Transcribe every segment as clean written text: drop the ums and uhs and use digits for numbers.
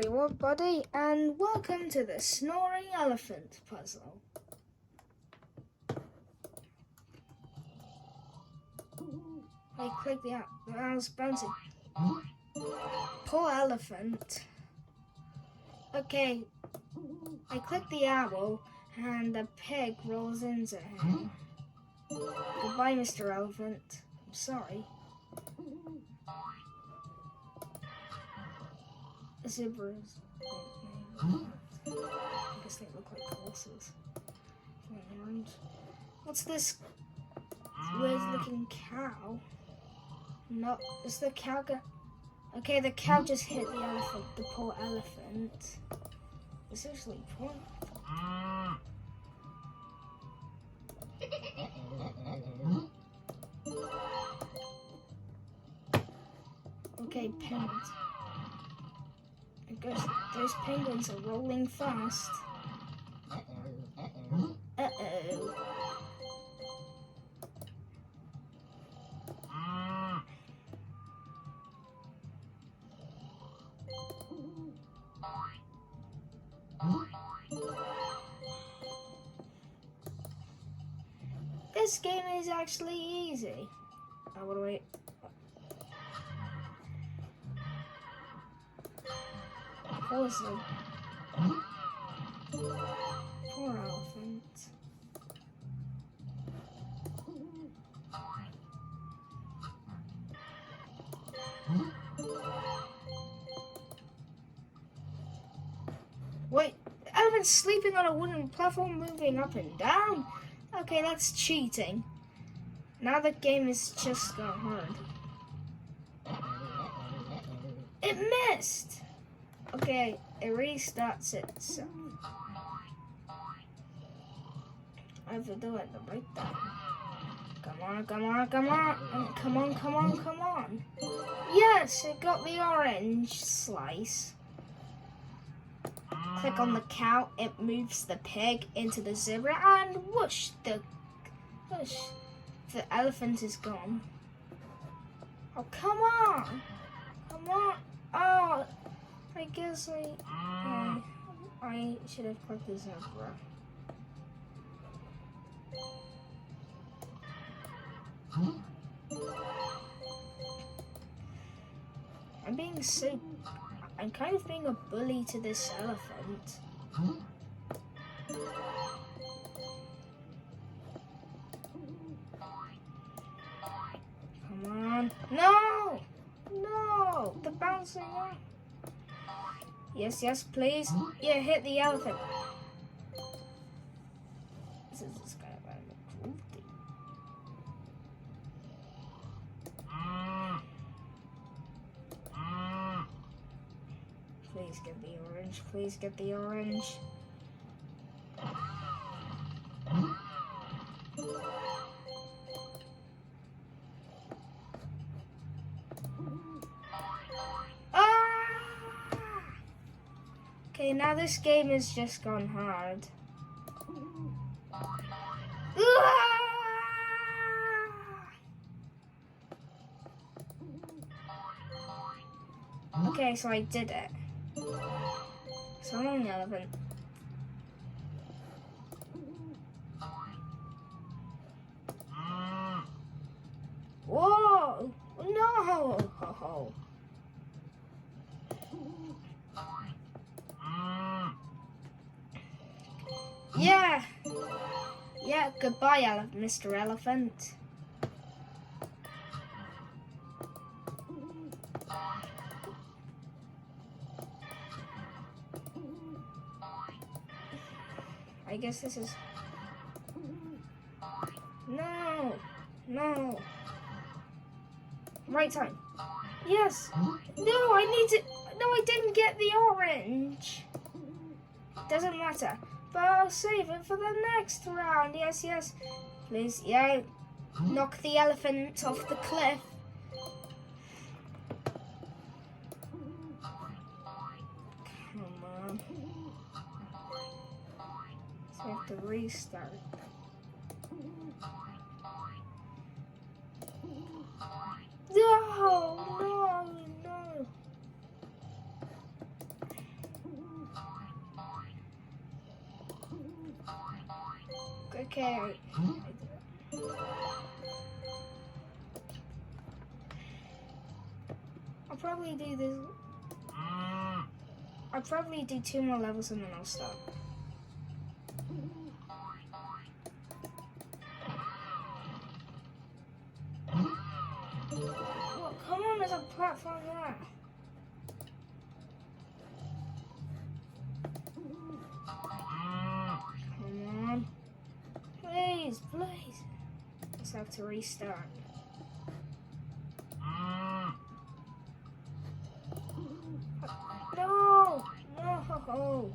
everybody, and welcome to the Snoring Elephant puzzle. I click the mouse bouncing. Poor elephant. Okay, I click the owl, and the pig rolls into him. Goodbye, Mr. Elephant. I'm sorry. Zebras. I guess they look like horses. What's this weird looking cow? No, is the cow okay, the cow just hit the elephant, the poor elephant. It's actually poor. Okay, penguins. I guess those penguins are rolling fast. Uh-oh. This game is actually easy. Oh, what do I... Horse. Poor elephant. Wait, the elephant's sleeping on a wooden platform moving up and down? Okay, that's cheating. Now the game is just gone hard. It missed! Okay, it restarts itself. I have to do it right there. Come on, come on, come on. Come on, come on, come on. Yes, it got the orange slice. Click on the cow, it moves the pig into the zebra, and whoosh, the elephant is gone. Oh, come on. Come on. Oh, I guess I should have clicked the zebra. I'm kind of being a bully to this elephant. Come on. No! No! The bouncing up. Yes, yes, please. Yeah, hit the elephant. This is kind of a cruelty. Please get the orange. Please get the orange. Okay, now this game has just gone hard. Okay, so I did it. Snoring Elephant. Whoa! No! Yeah! Yeah, goodbye, Mr. Elephant. I guess this is... No! No! Right time. Yes! No, I need to... No, I didn't get the orange. Doesn't matter. But I'll save it for the next round. Yes, yes. Please, yeah. Knock the elephant off the cliff. Come on. So I have to restart. No, no, no. Okay. I'll probably do this. I'll probably do 2 more levels and then I'll stop. Well, come on, there's a platform there. Come on. Please, please. Just have to restart. No! No!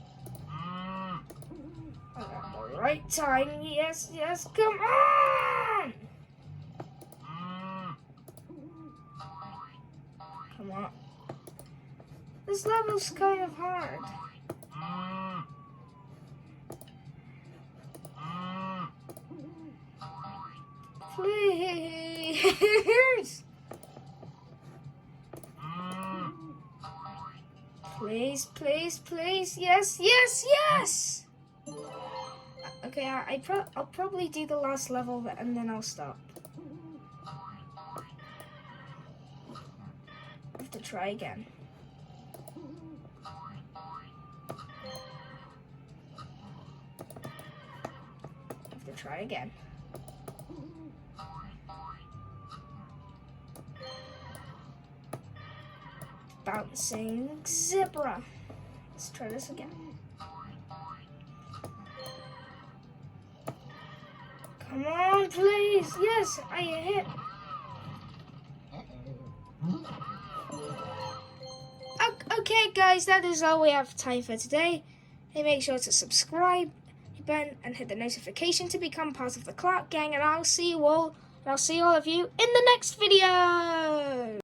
I got the right time. Yes, yes, come on! Come on. This level's kind of hard. Please! Please, please, please. Yes, yes, yes! Okay, I'll probably do the last level and then I'll stop. I have to try again. Try again. Bouncing zebra. Let's try this again. Come on, please. Yes, I hit. Okay, guys, that is all we have time for today. Hey, make sure to subscribe button and hit the notification to become part of the Clark Gang, and I'll see all of you in the next video.